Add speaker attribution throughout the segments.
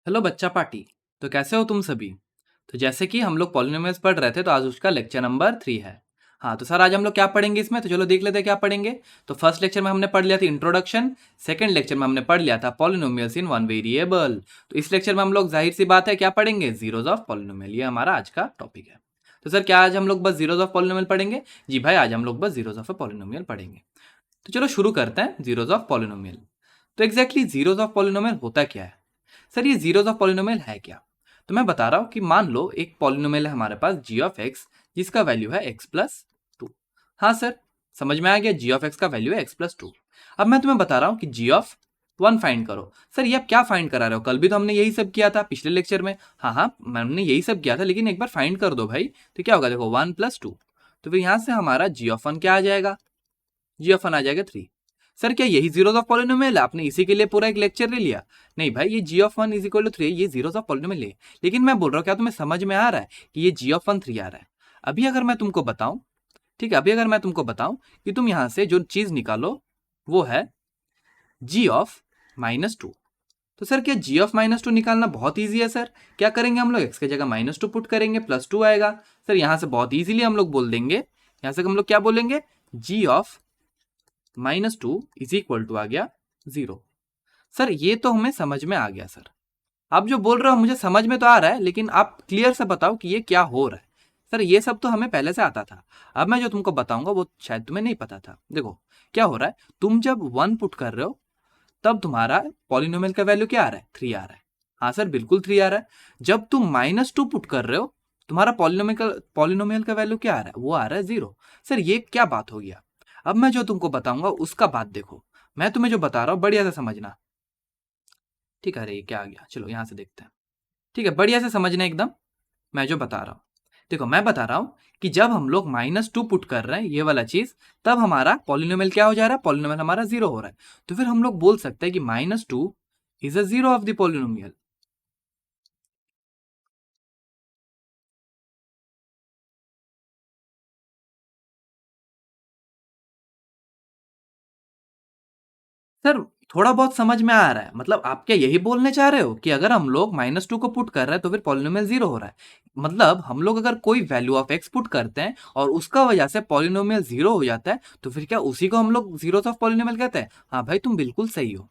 Speaker 1: Hello बच्चा party. तो कैसे हो तुम सभी। तो जैसे कि हम लोग पॉलिनोमियल्स पढ़ रहे थे तो आज उसका लेक्चर नंबर 3 है। हाँ तो सर आज हम लोग क्या पढ़ेंगे इसमें, तो चलो देख लेते हैं क्या पढ़ेंगे। तो फर्स्ट लेक्चर में हमने पढ़ लिया था इंट्रोडक्शन, सेकंड लेक्चर में हमने पढ़ लिया था पॉलिनोमियल्स इन वन वेरिएबल। तो इस लेक्चर में हम लोग जाहिर सी बात है क्या पढ़ेंगे, जीरोज ऑफ पॉलिनोमियल। ये हमारा आज का टॉपिक है। तो सर क्या आज हम लोग बस जीरोज ऑफ पॉलिनोमियल पढ़ेंगे? जी भाई आज हम लोग बस जीरोज ऑफ पॉलिनोमियल पढ़ेंगे। तो चलो शुरू करते हैं जीरोज ऑफ पॉलिनोमियल। तो एग्जैक्टली जीरोज ऑफ पॉलिनोमियल होता क्या है? सर ये जीरोज ऑफ पॉलिनोमियल है क्या? तो मैं बता रहा हूं कि मान लो एक पॉलिनोमियल है हमारे पास जी ऑफ एक्स, जिसका वैल्यू है एक्स प्लस टू। हाँ सर, समझ में आ गया, जी ऑफ एक्स का वैल्यू है एक्स प्लस टू। अब मैं तुम्हें बता रहा हूं कि जी ऑफ वन फाइंड करो। सर ये आप क्या फाइंड करा रहे हो? कल भी तो हमने यही सब किया था पिछले लेक्चर में। हाँ हाँ हमने यही सब किया था, लेकिन एक बार फाइंड कर दो भाई। तो क्या होगा, देखो वन प्लस टू, तो फिर यहां से हमारा जी ऑफ वन क्या आ जाएगा, जी ऑफ वन आ जाएगा थ्री। सर क्या यही जीरोज ऑफ पॉलिनोमियल है? आपने इसी के लिए पूरा एक लेक्चर ले लिया? नहीं भाई, ये G of one is equal to three, ये जीरोज ऑफ पॉलिनोमियल है। लेकिन मैं बोल रहा हूँ क्या तुम्हें समझ में आ रहा है कि ये जी ऑफ वन थ्री आ रहा है? अभी अगर मैं तुमको बताऊं, ठीक है, अभी अगर मैं तुमको बताऊं कि तुम यहां से जो चीज निकालो वो है जी ऑफ माइनस टू। तो सर क्या जी ऑफ माइनस टू निकालना बहुत ईजी है? सर क्या करेंगे हम लोग, एक्स की जगह माइनस टू पुट करेंगे, प्लस टू आएगा। सर यहां से बहुत ईजिली हम लोग बोल देंगे, यहां से हम लोग क्या बोलेंगे, G of minus two is equal to आ गया जीरो। सर ये तो हमें समझ में आ गया। सर आप जो बोल रहे हो मुझे समझ में तो आ रहा है, लेकिन आप क्लियर से बताओ कि ये क्या हो रहा है। सर ये सब तो हमें पहले से आता था, अब मैं जो तुमको बताऊंगा वो शायद तुम्हें नहीं पता था। देखो क्या हो रहा है, तुम जब वन पुट कर रहे हो तब तुम्हारा पॉलिनोमियल का वैल्यू क्या आ रहा है, थ्री आ रहा है। हाँ सर बिल्कुल थ्री आ रहा है। जब तुम माइनस टू पुट कर रहे हो तुम्हारा पॉलिनोमियल का वैल्यू क्या आ रहा है, वो आ रहा है जीरो। सर ये क्या बात हो गया? अब मैं जो तुमको बताऊंगा उसका बात देखो, मैं तुम्हें जो बता रहा हूँ बढ़िया से समझना। ठीक है, अरे ये क्या आ गया, चलो यहां से देखते हैं। ठीक है, बढ़िया से समझना एकदम, मैं जो बता रहा हूँ। देखो मैं बता रहा हूँ कि जब हम लोग माइनस टू पुट कर रहे हैं ये वाला चीज, तब हमारा पॉलिनोमियल क्या हो जा रहा है, पॉलिनोमियल हमारा जीरो हो रहा है। तो फिर हम लोग बोल सकते हैं कि minus two is a zero of the polynomial. Sir थोड़ा बहुत समझ में आ रहा है, मतलब आप क्या यही बोलने चाह रहे हो कि अगर हम लोग माइनस टू को पुट कर रहे हैं तो फिर पॉलिनोमियल जीरो हो रहा है? मतलब हम लोग अगर कोई वैल्यू ऑफ एक्स पुट करते हैं और उसका वजह से पॉलिनोमियल जीरो हो जाता है, तो फिर क्या उसी को हम लोग जीरोस ऑफ पॉलिनोमियल कहते हैं? हाँ भाई तुम बिल्कुल सही हो।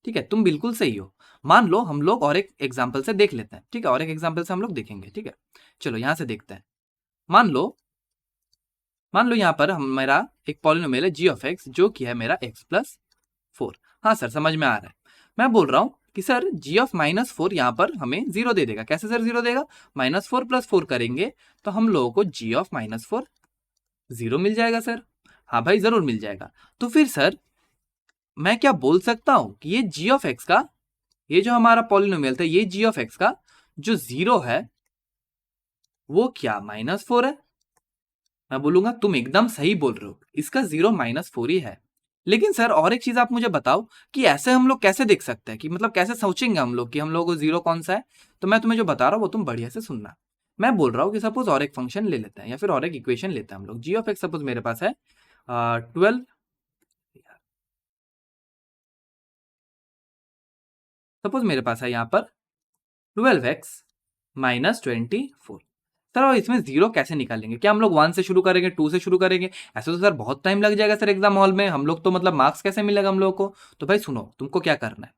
Speaker 1: ठीक है तुम बिल्कुल सही हो। मान लो हम लोग और एक एग्जाम्पल से देख लेते हैं, ठीक है, और एक एग्जाम्पल से हम लोग देखेंगे। ठीक है चलो यहां से देखते हैं। मान लो यहाँ पर हम मेरा एक पॉलिनोमियल है जी ऑफ एक्स, जो कि है मेरा एक्स प्लस फोर। हाँ सर समझ में आ रहा है। मैं बोल रहा हूँ कि sir g of minus four यहाँ पर हमें जीरो दे देगा। कैसे सर जीरो देगा? माइनस फोर प्लस फोर करेंगे तो हम लोगों को g of minus four zero मिल जाएगा सर। हाँ भाई जरूर मिल जाएगा। तो फिर सर मैं क्या बोल सकता हूँ कि ये जी ऑफ एक्स का, ये जो हमारा पॉलिनोमियल था, ये जी ऑफ एक्स का जो जीरो है वो क्या माइनस फोर है? मैं बोलूंगा तुम एकदम सही बोल रहे हो, इसका जीरो माइनस फोर ही है। लेकिन सर और एक चीज आप मुझे बताओ कि ऐसे हम लोग कैसे देख सकते हैं, कि मतलब कैसे सोचेंगे हम लोग कि हम लोगों को जीरो कौन सा है? तो मैं तुम्हें जो बता रहा हूँ वो तुम बढ़िया से सुनना। मैं बोल रहा हूँ कि सपोज और एक फंक्शन ले लेते हैं या फिर और एक इक्वेशन लेते हैं हम लोग। जी ऑफ एक्स सपोज मेरे पास है 12, सपोज मेरे पास है यहाँ पर 12x माइनस 24। सर और इसमें जीरो कैसे निकालेंगे? क्या हम लोग वन से शुरू करेंगे, टू से शुरू करेंगे? ऐसे तो सर बहुत टाइम लग जाएगा सर एग्जाम हॉल में, हम लोग तो मतलब मार्क्स कैसे मिलेगा हम लोग को? तो भाई सुनो, तुमको क्या करना है,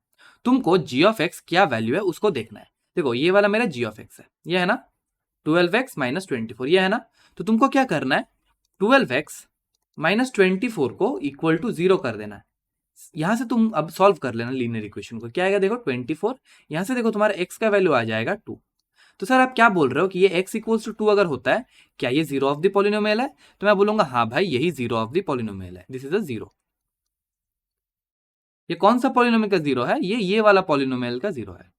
Speaker 1: तुमको जी ऑफ एक्स क्या वैल्यू है उसको देखना है। देखो ये वाला मेरा जी ऑफ एक्स है, ये है ना 12x माइनस 24, ये है ना। तो तुमको क्या करना है, 12x माइनस 24 को इक्वल टू जीरो कर देना है। यहां से तुम अब सॉल्व कर लेना लीनियर इक्वेशन को। क्या आएगा देखो 24, यहां से देखो तुम्हारा x का वैल्यू आ जाएगा टू। तो सर आप क्या बोल रहे हो कि ये x इक्वल्स टू टू अगर होता है, क्या ये जीरो ऑफ द पॉलिनोमियल है? तो मैं बोलूंगा हाँ भाई यही जीरो ऑफ द पॉलिनोमियल है, दिस इज अ जीरो। ये कौन सा पॉलिनोमियल का जीरो है? ये वाला पॉलिनोमियल का जीरो है।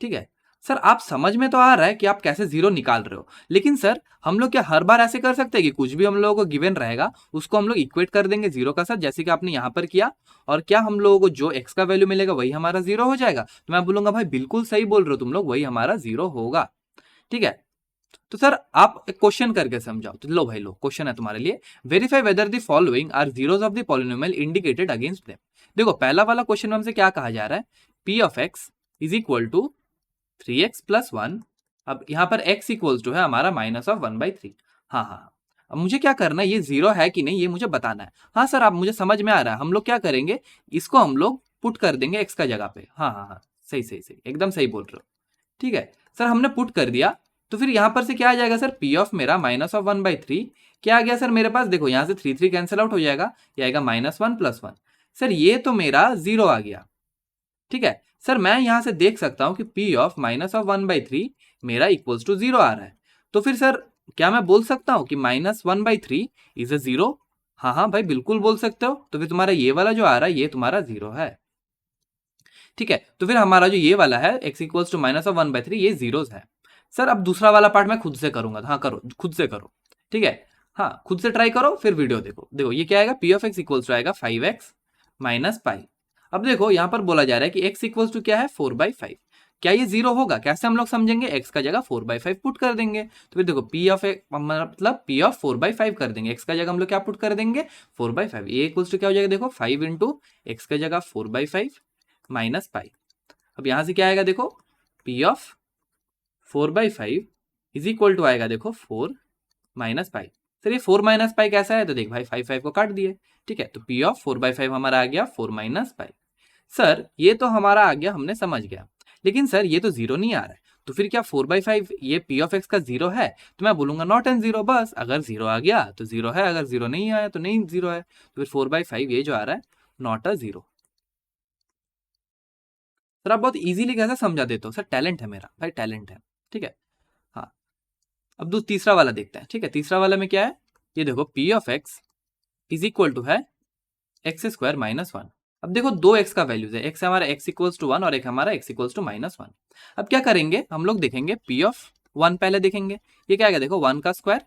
Speaker 1: ठीक है सर, आप समझ में तो आ रहा है कि आप कैसे जीरो निकाल रहे हो। लेकिन सर हम लोग क्या हर बार ऐसे कर सकते हैं कि कुछ भी हम लोगों को गिवन रहेगा उसको हम लोग इक्वेट कर देंगे जीरो का साथ, जैसे कि आपने यहाँ पर किया? और क्या हम लोगों को जो एक्स का वैल्यू मिलेगा वही हमारा जीरो हो जाएगा? तो मैं बोलूंगा भाई बिल्कुल सही बोल रहे हो तुम लोग, वही हमारा जीरो होगा। ठीक है, तो सर आप एक क्वेश्चन करके समझाओ। तो लो भाई लो, क्वेश्चन है तुम्हारे लिए, verify whether the following are zeros of the polynomial indicated against them. देखो पहला वाला क्वेश्चन में हमसे क्या कहा जा रहा है, p of x is equal to 3x plus 1। अब यहाँ पर x इक्वल्स टू है हमारा माइनस ऑफ 1/3। हाँ हाँ, अब मुझे क्या करना है, ये जीरो है कि नहीं ये मुझे बताना है। हाँ सर, आप मुझे समझ में आ रहा है। हम लोग क्या करेंगे, इसको हम लोग पुट कर देंगे x का जगह पे। हाँ हाँ हाँ, सही सही सही, एकदम सही बोल रहे हो। ठीक है सर, हमने पुट कर दिया तो फिर यहाँ पर से क्या आ जाएगा सर, पी ऑफ मेरा माइनस ऑफ 1/3 क्या आ गया सर मेरे पास, देखो यहाँ से 3 कैंसिल आउट हो जाएगा, ये आएगा -1 + 1। सर ये तो मेरा जीरो आ गया। ठीक है सर, मैं यहाँ से देख सकता हूँ कि पी ऑफ माइनस ऑफ 1/3 मेरा इक्वल्स टू जीरो आ रहा है। तो फिर सर क्या मैं बोल सकता हूँ कि -1/3 इज अ जीरो? हाँ हाँ भाई, बिल्कुल बोल सकते हो। तो फिर तुम्हारा ये वाला जो आ रहा है ये तुम्हारा जीरो है। ठीक है, तो फिर हमारा जो ये वाला है x equals to minus of 1/3 ये जीरोस है। सर अब दूसरा वाला पार्ट मैं खुद से करूंगा। हाँ करो, खुद से करो। ठीक है, हाँ खुद से ट्राई करो, फिर वीडियो देखो। देखो ये क्या आएगा, p of x equals to आएगा 5x माइनस पाई। अब देखो यहाँ पर बोला जा रहा है कि x इक्वल्स टू क्या है, 4/5। क्या ये जीरो होगा? कैसे हम लोग समझेंगे, x का जगह 4/5 पुट कर देंगे। तो फिर देखो पी ऑफ मतलब पी ऑफ 4/5 कर देंगे, x का जगह हम लोग क्या पुट कर देंगे, 4/5। ये इक्वल्स टू क्या हो जाएगा, देखो 5 इंटू एक्स का जगह 4/5 माइनस पाई। अब यहां से क्या आएगा, देखो p of 4/5 is equal to आएगा, देखो 4 माइनस पाई। सर ये 4 माइनस पाई कैसा है, तो देख भाई 5 को काट दिए। ठीक है, तो पी ऑफ 4/5 हमारा आ गया 4 माइनस पाई। सर ये तो हमारा आ गया, हमने समझ गया। लेकिन सर ये तो जीरो नहीं आ रहा है, तो फिर क्या 4/5 ये पी ऑफ एक्स का जीरो है? तो मैं बोलूंगा नॉट एन जीरो। बस अगर जीरो आ गया तो जीरो है, अगर जीरो नहीं आया तो नहीं जीरो है। तो फिर 4/5 ये जो आ रहा है नॉट अ जीरो। सर आप बहुत इजीली कैसे समझा देते हो? सर टैलेंट है मेरा भाई, टैलेंट है। ठीक है, हाँ अब तीसरा वाला देखते हैं। ठीक है, तीसरा वाला में क्या है, ये देखो p of x is equal to है x² माइनस 1। अब देखो दो x का वैल्यूज है, एक हमारा x इक्वल्स टू 1 और एक हमारा x इक्वल्स टू -1। अब क्या करेंगे हम लोग, देखेंगे p ऑफ 1 पहले देखेंगे। ये क्या आएगा, देखो 1 का स्क्वायर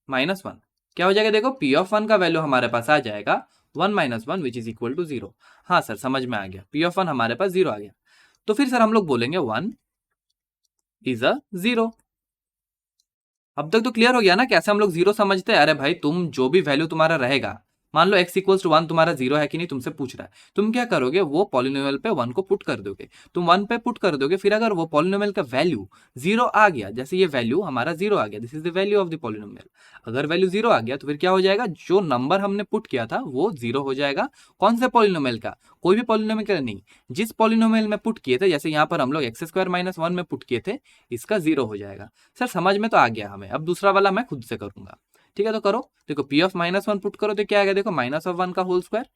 Speaker 1: -1 क्या हो जाएगा, देखो p ऑफ 1 का वैल्यू हमारे पास आ जाएगा 1 - 1 विच इज इक्वल टू 0। हाँ सर समझ में आ गया, p ऑफ 1 हमारे पास 0 आ गया। तो फिर सर हम लोग बोलेंगे 1 इज अ 0। अब तक तो क्लियर हो गया ना कैसे हम लोग जीरो समझते हैं? अरे भाई तुम जो भी वैल्यू तुम्हारा रहेगा, मान लो x इक्वल्स टू 1 तुम्हारा जीरो है कि नहीं तुमसे पूछ रहा है, तुम क्या करोगे, वो पॉलिनोमियल पे 1 को पुट कर दोगे। तुम 1 पे पुट कर दोगे, फिर अगर वो पॉलिनोमियल का वैल्यू जीरो आ गया, जैसे ये वैल्यू हमारा जीरो आ गया, this is the value of the polynomial. अगर वैल्यू जीरो आ गया तो फिर क्या हो जाएगा, जो नंबर हमने पुट किया था वो जीरो हो जाएगा। कौन से पॉलिनोमियल का, कोई भी पॉलिनोमियल का नहीं, जिस पॉलिनोमियल में पुट किए थे, जैसे यहाँ पर हम लोग x² - 1 में पुट किए थे, इसका जीरो हो जाएगा। सर समझ में तो आ गया हमें। अब दूसरा वाला मैं खुद से करूंगा। ठीक है, तो करो। देखो पी ऑफ -1 पुट करो तो क्या आएगा, देखो -1 का होल स्क्वायर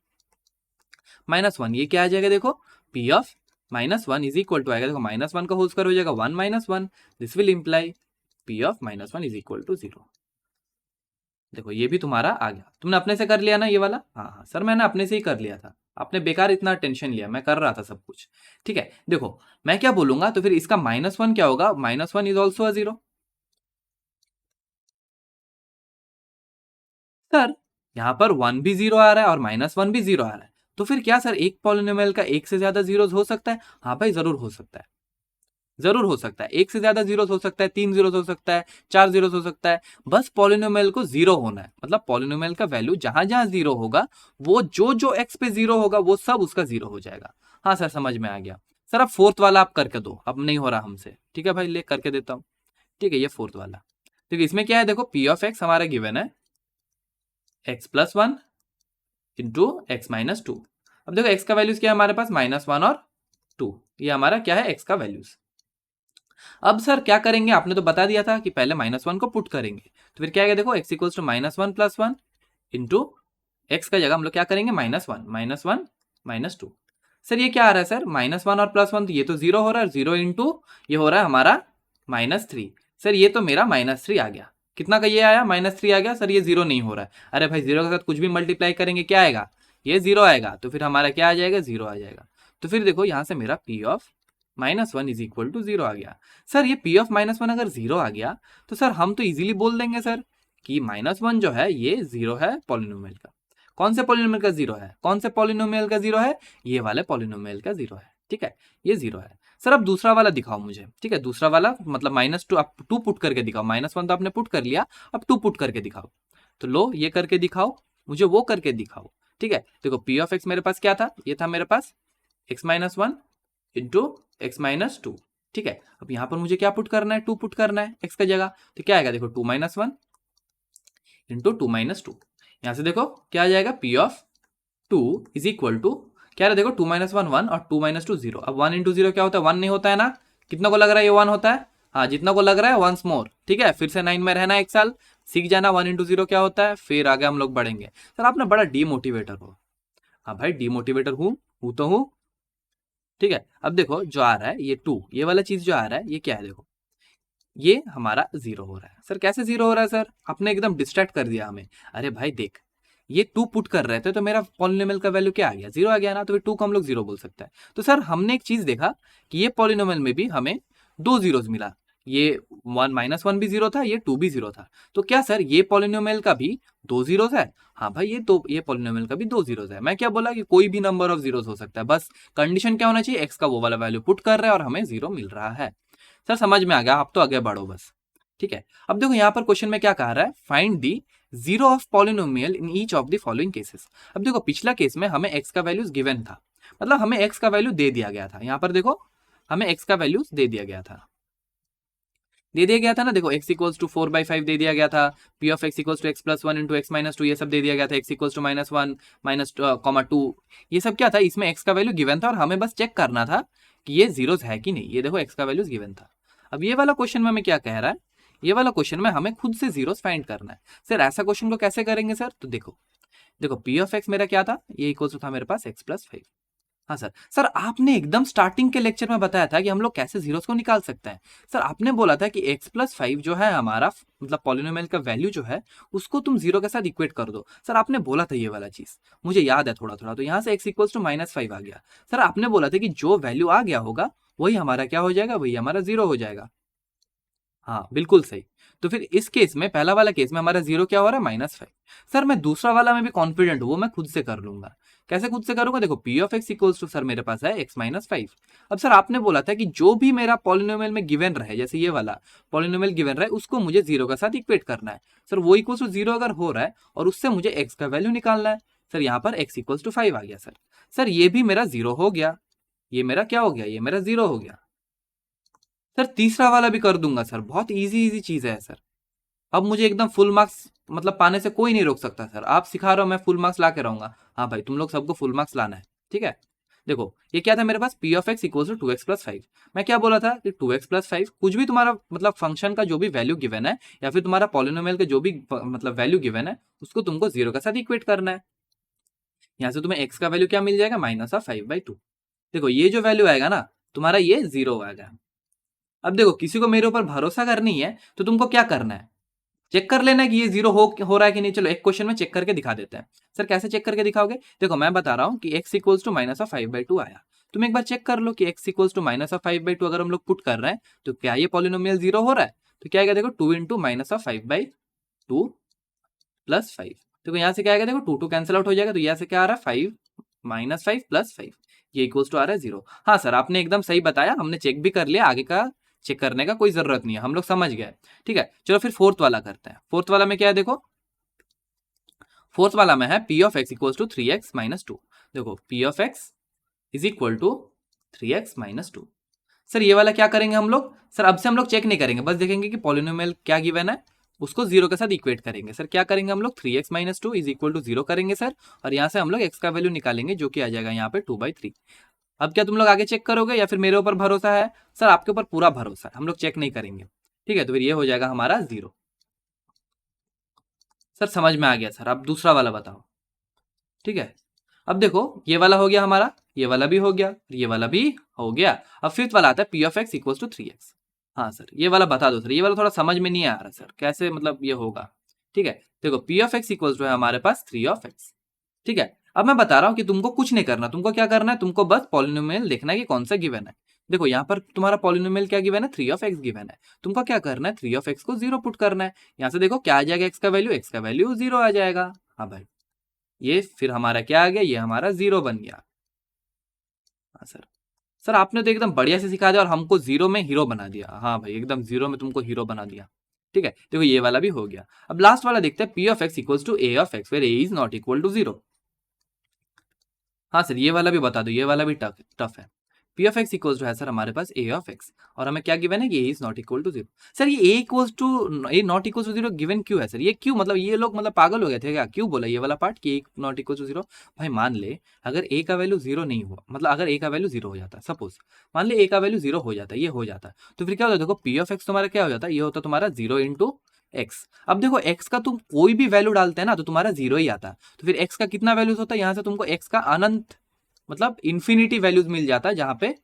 Speaker 1: -1, ये क्या आ जाएगा, देखो p of -1 is equal to आएगा, देखो -1 का होल स्क्वायर हो जाएगा 1 - 1, this will imply p of -1 is equal to 0। देखो ये भी तुम्हारा आ गया। तुमने अपने से कर लिया ना ये वाला? हाँ हाँ सर मैंने अपने से ही कर लिया था, आपने बेकार इतना टेंशन लिया, मैं कर रहा था सब कुछ। ठीक है, देखो मैं क्या बोलूंगा, तो फिर इसका -1 क्या होगा, -1 इज ऑल्सो अ 0। सर यहाँ पर 1 भी 0 आ रहा है और -1 भी 0 आ रहा है, तो फिर क्या सर एक पॉलिनोमियल का एक से ज्यादा जीरोस हो सकता है? हाँ भाई जरूर हो सकता है, जरूर हो सकता है। एक से ज्यादा जीरोस हो सकता है, 3 जीरोस हो सकता है, 4 जीरोस हो सकता है। बस पॉलिनोमियल को जीरो होना है, मतलब पॉलिनोमियल का वैल्यू जहां जहां जीरो होगा, वो जो जो एक्स पे जीरो होगा वो सब उसका जीरो हो जाएगा। हाँ सर समझ में आ गया। सर अब फोर्थ वाला आप करके दो, अब नहीं हो रहा हमसे। ठीक है भाई, ले करके देता हूँ। ठीक है, ये फोर्थ वाला। देखिए इसमें क्या है, देखो पी ऑफ एक्स हमारा गिवन है x+1 इंटू x-2। अब देखो x का वैल्यूज क्या है हमारे पास, -1 और 2, ये हमारा क्या है x का वैल्यूज। अब सर क्या करेंगे, आपने तो बता दिया था कि पहले -1 को पुट करेंगे, तो फिर क्या आएगा, देखो x equals to -1 + 1 into x का जगह हम लोग क्या करेंगे, -1 - 2। सर ये क्या आ रहा है सर, -1 और +1, तो ये तो जीरो हो रहा है, जीरो इंटू ये हो रहा है हमारा -3। सर ये तो मेरा -3 आ गया। कितना का ये आया, -3 आ गया। सर ये जीरो नहीं हो रहा है। अरे भाई जीरो के साथ कुछ भी मल्टीप्लाई करेंगे क्या आएगा, ये जीरो आएगा। तो फिर हमारा क्या आ जाएगा, जीरो आ जाएगा। तो फिर देखो यहाँ से मेरा p of -1 is equal to 0 आ गया। सर ये पी ऑफ -1 अगर 0 आ गया तो सर हम तो इजीली बोल देंगे सर कि -1 जो है ये 0 है पॉलिनोमियल का। कौन से पॉलिनोमियल का 0 है, कौन से पॉलिनोमियल का 0 है, ये वाले पॉलिनोमियल का 0 है। ठीक है, ये 0 है। सर अब दूसरा वाला दिखाओ मुझे। ठीक है, दूसरा वाला मतलब -2, आप 2 पुट करके दिखाओ। -1 तो आपने पुट कर लिया, अब 2 पुट करके दिखाओ। तो लो ये करके दिखाओ, मुझे वो करके दिखाओ। ठीक है, देखो पी ऑफ एक्स मेरे पास क्या था, ये था मेरे पास x-1 इंटू x-2। ठीक है, अब यहाँ पर मुझे क्या पुट करना है, 2 पुट करना है x का जगह, तो क्या आएगा देखो 2 - 1 इंटू 2 - 2। यहाँ से देखो क्या आ जाएगा, p of 2 is equal to क्या है, देखो 2 - 1 1 और 2 - 2 0। अब 1 इंटू 0 क्या होता है, 1 नहीं होता है ना, कितना को लग रहा है ये 1 होता है, हाँ जितना को लग रहा है वंस मोर। ठीक है, फिर से 9 में रहना, एक साल सीख जाना 1 इंटू 0 क्या होता है, फिर आगे हम लोग बढ़ेंगे। सर आप ना बड़ा डीमोटिवेटर हो। हाँ भाई डीमोटिवेटर हूँ तो हूँ। ठीक है, अब देखो जो आ रहा है ये 2, ये वाला चीज जो आ रहा है ये क्या है, देखो ये हमारा 0 हो रहा है। सर कैसे 0 हो रहा है सर, आपने एकदम डिस्ट्रैक्ट कर दिया हमें। अरे भाई देख, ये 2 पुट कर रहे थे तो मेरा पॉलिनोमियल का वैल्यू क्या आ गया, 0 आ गया ना, तो फिर 2 को हम लोग 0 बोल सकते हैं। तो सर हमने एक चीज देखा कि ये पॉलिनोमियल में भी हमें 2 जीरोस मिला, ये 1 - 1 भी 0 था, ये 2 भी 0 था। तो क्या सर ये पॉलिनोमियल का भी 2 जीरोस है, हाँ भाई ये पॉलिनोमियल का भी 2 जीरोस है। मैं क्या बोला कि कोई भी नंबर ऑफ जीरोस हो सकता है, बस कंडीशन क्या होना चाहिए, एक्स का वो वाला वैल्यू पुट कर रहा है और हमें 0 मिल रहा है। सर समझ में आ गया, आप तो आगे बढ़ो बस। ठीक है, अब देखो यहाँ पर क्वेश्चन में क्या कहा रहा है, find the 0 of polynomial in each of the following cases. अब देखो पिछला केस में हमें x का वैल्यूज गिवन था, मतलब हमें x का वैल्यू दे दिया गया था। यहाँ पर देखो हमें x का वैल्यूज दे दिया गया था, ना, देखो x इक्वल्स टू 4/5 दे दिया गया था, p of x equals to x plus 1 into x minus 2 ये सब दे दिया गया था, x इक्वल्स टू -1 -2 ये सब क्या था, इसमें x का वैल्यू गिवन था और हमें बस चेक करना था कि ये जीरोस है कि नहीं। ये देखो x का वैल्यूज गिवन था। अब ये वाला क्वेश्चन में हमें क्या कह रहा है, ये वाला क्वेश्चन में हमें खुद से जीरोस फाइंड करना है। सर ऐसा क्वेश्चन को कैसे करेंगे सर, तो देखो p ऑफ x मेरा क्या था, ये इक्वल्स था मेरे पास x प्लस 5। हाँ सर आपने एकदम स्टार्टिंग के लेक्चर में बताया था कि हम लोग कैसे जीरोस को निकाल सकते हैं। सर आपने बोला था कि x प्लस 5 जो है हमारा मतलब पॉलिनोमियल का वैल्यू जो है उसको तुम 0 के साथ इक्वेट कर दो। सर आपने बोला था ये वाला चीज, मुझे याद है थोड़ा थोड़ा। तो यहाँ से x इक्वल्स टू -5 आ गया। सर आपने बोला था कि जो वैल्यू आ गया होगा वही हमारा क्या हो जाएगा, वही हमारा 0 हो जाएगा। हाँ बिल्कुल सही। तो फिर इस केस में पहला वाला केस में हमारा 0 क्या हो रहा है, -5। सर मैं दूसरा वाला में भी कॉन्फिडेंट हूँ, वो मैं खुद से कर लूंगा। कैसे खुद से करूंगा, देखो p of x equals to sir मेरे पास है x - 5। अब सर आपने बोला था कि जो भी मेरा पॉलिनोमियल में गिवन रहे, जैसे ये वाला पॉलिनोमियल गिवन रहे उसको मुझे 0 के साथ इक्वेट करना है। सर वो इक्वल्स टू 0 अगर हो रहा है और उससे मुझे x का वैल्यू निकालना है। सर यहाँ पर x इक्वल्स टू 5 आ गया। सर ये भी मेरा 0 हो गया, ये मेरा क्या हो गया, ये मेरा 0 हो गया। सर तीसरा वाला भी कर दूंगा सर, बहुत इजी चीज है सर। अब मुझे एकदम फुल मार्क्स मतलब पाने से कोई नहीं रोक सकता सर। आप सिखा रहे हो, मैं फुल मार्क्स ला के रहूंगा। हाँ भाई तुम लोग सबको फुल मार्क्स लाना है, ठीक है। देखो ये क्या था मेरे पास, p of x equal to 2x plus 5। मैं क्या बोला था कि 2x प्लस 5 कुछ भी तुम्हारा मतलब फंक्शन का जो भी वैल्यू गिवन है या फिर तुम्हारा पॉलिनोमियल का जो भी मतलब वैल्यू गिवन है उसको तुमको 0 के साथ इक्वेट करना है। यहाँ से तुम्हें x का वैल्यू क्या मिल जाएगा, -5/2। देखो ये जो वैल्यू आएगा ना तुम्हारा ये 0 आएगा। अब देखो किसी को मेरे ऊपर भरोसा करनी है तो तुमको क्या करना है, चेक कर लेना कि ये 0 हो रहा है कि नहीं। चलो एक क्वेश्चन में चेक करके दिखा देते हैं। सर कैसे चेक करके दिखाओगे, देखो मैं बता रहा हूँ कि x इक्वल्स टू -5/2 आया। तुम एक बार चेक कर लो कि x इक्वल्स टू -5/2 अगर हम लोग पुट कर रहे हैं तो क्या ये पॉलिनोमियल 0 हो रहा है। तो क्या आएगा, देखो 2 इंटू -5/2 प्लस 5। देखो यहाँ से क्या आएगा, देखो 2 2 कैंसिल आउट हो जाएगा। तो यहाँ से क्या आ रहा है, 5 - 5 प्लस 5, ये इक्वल्स टू आ रहा है 0। हाँ सर आपने एकदम सही बताया, हमने चेक भी कर लिया, आगे का चेक करने का कोई जरूरत नहीं है, हम लोग समझ गए। ठीक है चलो फिर फोर्थ वाला करते हैं। फोर्थ वाला में क्या है, देखो फोर्थ वाला में है p of x equals to 3x - 2। देखो p of x is equal to 3x - 2। Sir ये वाला क्या करेंगे हम लोग, सर अब से हम लोग चेक नहीं करेंगे, बस देखेंगे कि पॉलिनोमियल क्या गिवन है उसको 0 के साथ इक्वेट करेंगे। सर क्या करेंगे हम लोग, 3x - 2 इज इक्वल टू 0 करेंगे सर, और यहाँ से हम लोग x का वैल्यू निकालेंगे जो कि आ जाएगा यहाँ पे 2/3। अब क्या तुम लोग आगे चेक करोगे या फिर मेरे ऊपर भरोसा है, सर आपके ऊपर पूरा भरोसा है, हम लोग चेक नहीं करेंगे। ठीक है तो फिर ये हो जाएगा हमारा 0। सर समझ में आ गया सर, अब दूसरा वाला बताओ। ठीक है अब देखो ये वाला हो गया हमारा, ये वाला भी हो गया, ये वाला भी हो गया। अब फिफ्थ वाला आता है p of x equals to 3x। हाँ सर ये वाला बता दो सर, ये वाला थोड़ा समझ में नहीं आ रहा सर, कैसे मतलब ये होगा। ठीक है देखो p of x equals to है हमारे पास 3 ऑफ x। ठीक है अब मैं बता रहा हूँ कि तुमको कुछ नहीं करना, तुमको क्या करना है, तुमको बस पॉलिनोमियल देखना है कि कौन सा गिवन है। देखो यहाँ पर तुम्हारा पॉलिनोमियल क्या गिवन है, 3 ऑफ x गिवन है। तुमको क्या करना है, 3 ऑफ x को 0 पुट करना है। यहाँ से देखो क्या आ जाएगा, x का वैल्यू 0 आ जाएगा। हाँ भाई ये फिर हमारा क्या आ गया, ये हमारा 0 बन गया। हाँ सर आपने तो एकदम बढ़िया से सिखा दिया और हमको 0 में हीरो बना दिया। हाँ भाई एकदम 0 में तुमको हीरो बना दिया। ठीक है देखो ये वाला भी हो गया। अब लास्ट वाला देखते हैं, p of x equals to a of x where a is not equal to 0। हाँ सर ये वाला भी बता दो, ये वाला भी टफ है। P of x equals to है सर हमारे पास ए ऑफ एक्स, और हमें क्या गिवन है कि A is not equal to zero. Sir ये A equals to A not equal to zero given क्यों है सर? ये क्यों, मतलब ये लोग मतलब पागल हो गए थे क्या? क्यों बोला ये वाला पार्ट कि ए नॉट इक्वल टू जीरो? भाई मान ले अगर ए का वैल्यू जीरो नहीं हुआ, मतलब अगर ए का वैल्यू जीरो हो जाता है, सपोज मान ले ए का वैल्यू जीरो हो जाता है, ये हो जाता है, तो फिर क्या होता है? देखो पी ऑफ एक्स तुम्हारा क्या हो जाता है? ये होता है तुम्हारा जीरो इंटू एक्स। अब देखो एक्स का तुम कोई भी वैल्यू डालते हैं ना तो तुम्हारा जीरो ही आता है, तो फिर एक्स का कितना वैल्यूज होता है? यहाँ से तुमको एक्स का अनंत मतलब इन्फिनिटी वैल्यूज मिल जाता है, जहां पे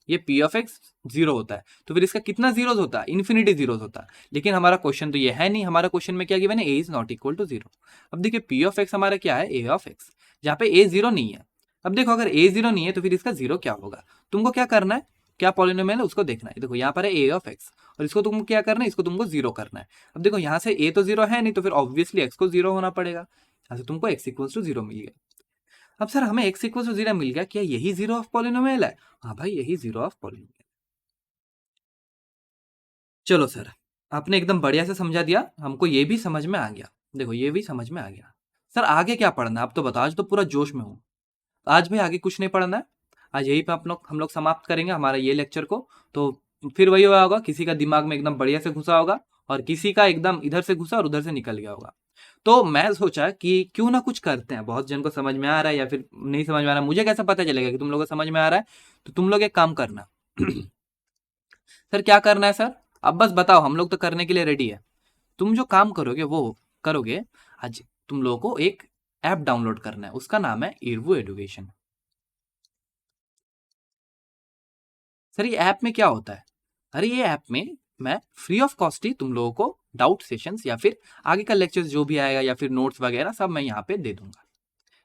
Speaker 1: ये पी ऑफ एक्स जीरो होता है, तो फिर इसका कितना जीरोज होता है? इन्फिनिटी जीरोज होता है। लेकिन हमारा क्वेश्चन तो ये है नहीं, हमारा क्वेश्चन में क्या गिवन है? A is not equal to zero. अब देखिए पी ऑफ एक्स हमारा क्या है? ए ऑफ एक्स, जहां पे ए जीरो नहीं है। अब देखो अगर ए जीरो नहीं है तो फिर इसका जीरो क्या होगा? तुमको क्या करना है, क्या पॉलिनोमियल है उसको देखना है। देखो यहाँ पर है ए ऑफ एक्स, और इसको तुमको क्या करना है? इसको तुमको जीरो करना है। अब देखो यहाँ से ए तो जीरो है नहीं, तो फिर ऑब्वियसली एक्स को जीरो होना पड़ेगा। यहाँ से तुमको एक्स इक्वल्स टू जीरो मिल गया। अब सर हमें एक्स इक्वल टू जीरो मिल गया, क्या यही जीरो ऑफ पॉलिनोमियल है? हाँ भाई यही जीरो ऑफ पॉलिनोमियल। चलो सर आपने एकदम बढ़िया से समझा दिया, हमको ये भी समझ में आ गया। देखो ये भी समझ में आ गया। सर आगे क्या पढ़ना है आप तो बताओ, आज तो पूरा जोश में हूँ। आज भी आगे कुछ नहीं पढ़ना है, आज यही पे हम लोग समाप्त करेंगे हमारा ये लेक्चर को। तो फिर वही हुआ होगा, किसी का दिमाग में एकदम बढ़िया से घुसा होगा और किसी का एकदम इधर से घुसा और उधर से निकल गया होगा। तो मैं सोचा कि क्यों ना कुछ करते हैं, बहुत जन को समझ में आ रहा है या फिर नहीं समझ में आ रहा है, मुझे कैसे पता चलेगा कि तुम लोगों को समझ में आ रहा है? तो तुम लोग एक काम करना सर क्या करना है सर? अब बस बताओ, हम लोग तो करने के लिए रेडी है। तुम जो काम करोगे वो करोगे। आज तुम लोगों को एक ऐप डाउनलोड करना है, उसका नाम है इरवू एडुकेशन। सर ये ऐप में क्या होता है? अरे ये ऐप में मैं फ्री ऑफ कॉस्ट ही तुम लोगों को डाउट सेशंस या फिर आगे का लेक्चर्स जो भी आएगा या फिर नोट्स वगैरह सब मैं यहाँ पे दे दूंगा।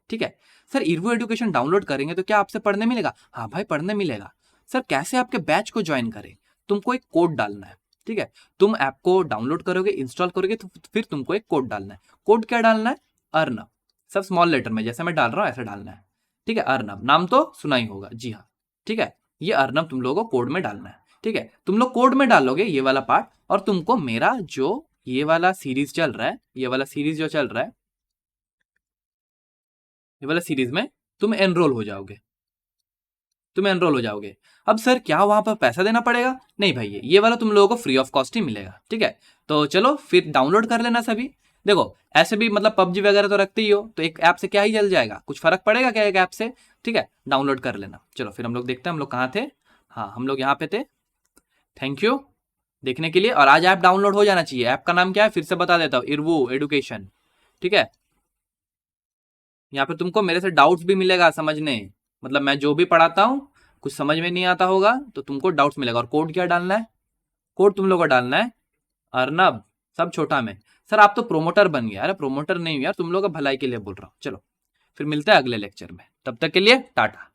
Speaker 1: ठीक है सर, इरवू एडुकेशन डाउनलोड करेंगे तो क्या आपसे पढ़ने मिलेगा? हाँ भाई पढ़ने मिलेगा। सर कैसे आपके बैच को ज्वाइन करें? तुमको एक कोड डालना है। ठीक है, तुम ऐप को डाउनलोड करोगे, इंस्टॉल करोगे, तो फिर तुमको एक कोड डालना है। कोड क्या डालना है? अर्नब, सब स्मॉल लेटर में, जैसे मैं डाल रहा हूँ ऐसे डालना है। ठीक है, अर्नब नाम तो सुना ही होगा, जी हाँ। ठीक है, ये अर्नब तुम लोगों को कोड में डालना है। ठीक है, तुम लोग कोड में डालोगे ये वाला पार्ट, और तुमको मेरा जो ये वाला सीरीज चल रहा है, ये वाला सीरीज जो चल रहा है, ये वाला सीरीज में तुम एनरोल हो जाओगे। तुम एनरोल हो जाओगे। अब सर क्या वहां पर पैसा देना पड़ेगा? नहीं भाई, ये वाला तुम लोगों को फ्री ऑफ कॉस्ट ही मिलेगा। ठीक है, तो चलो फिर डाउनलोड कर लेना सभी। देखो ऐसे भी मतलब पबजी वगैरह तो रखते ही हो, तो एक ऐप से क्या ही चल जाएगा, कुछ फर्क पड़ेगा क्या एक ऐप से? ठीक है, डाउनलोड कर लेना। चलो फिर हम लोग देखते हैं हम लोग कहाँ थे। हाँ हम लोग यहाँ पे थे। थैंक यू देखने के लिए। और आज ऐप डाउनलोड हो जाना चाहिए। ऐप का नाम क्या है फिर से बता देता हूँ, इरवू एडुकेशन। ठीक है, यहाँ पे तुमको मेरे से डाउट्स भी मिलेगा समझने, मतलब मैं जो भी पढ़ाता हूँ कुछ समझ में नहीं आता होगा तो तुमको डाउट्स मिलेगा। और कोड क्या डालना है? कोड तुम लोग को डालना है अर्नब, सब छोटा में। सर आप तो प्रोमोटर बन गया। अरे प्रोमोटर नहीं हुआ यार, तुम लोग का भलाई के लिए बोल रहा हूँ। चलो फिर मिलते हैं अगले लेक्चर में, तब तक के लिए टाटा।